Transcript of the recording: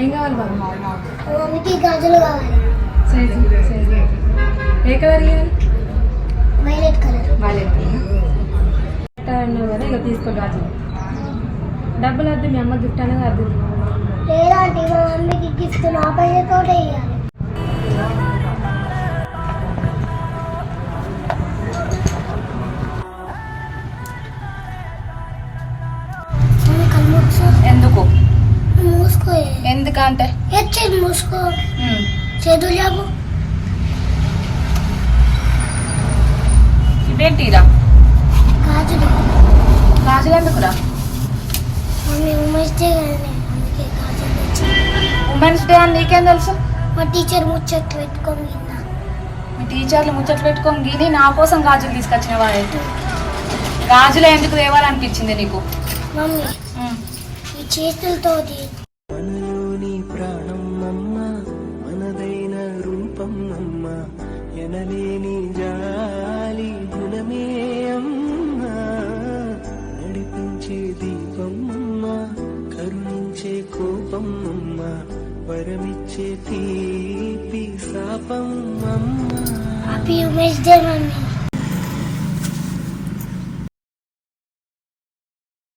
ఏం కావాలి బాబు? మమ్మీకి గాజులు కావాలి. సైజు సైజు ఏ కలర్ ఇవ్వాలి? Violet colour. వైలెట్ అన్నావు కదా, ఇక తీసుకో గాజులు. డబ్బులు వద్దు, మీ అమ్మ గిఫ్ట్ అనేది వద్దు. లేదంటే మా మమ్మీకి గిఫ్ట్ నా పైసతో ఇవ్వాలి. ఎందుకు? మూసుకో. ఎందుకంటే చేతులు మూసుకో. చేతులు జాబు. ఇదేంటిరా? గాజులు. గాజులు ఎందుకురా? మమ్మీ ఉమెన్స్ డే కానీ అందుకే గాజులు తెచ్చి. ఉమెన్స్ డే అని నీకేం తెలుసు? మా టీచర్ ముచ్చట్లు పెట్టుకొని విన్నా. మీ టీచర్లు ముచ్చట్లు పెట్టుకొని గిని నా కోసం గాజులు తీసుకొచ్చినవా? గాజులు ఎందుకు తేవాలనిపించింది నీకు? మమ్మీ ఈ చేతులతో మనలోని ప్రాణం అమ్మ, మనదైన రూపం అమ్మ, ఎనలేని జాలి గుణమే అమ్మ, నడిపించే దీపం అమ్మ, కరుణించే కోపం అమ్మ, వరమిచ్చే తీపి శాపం అమ్మ. Happy women's day mummy.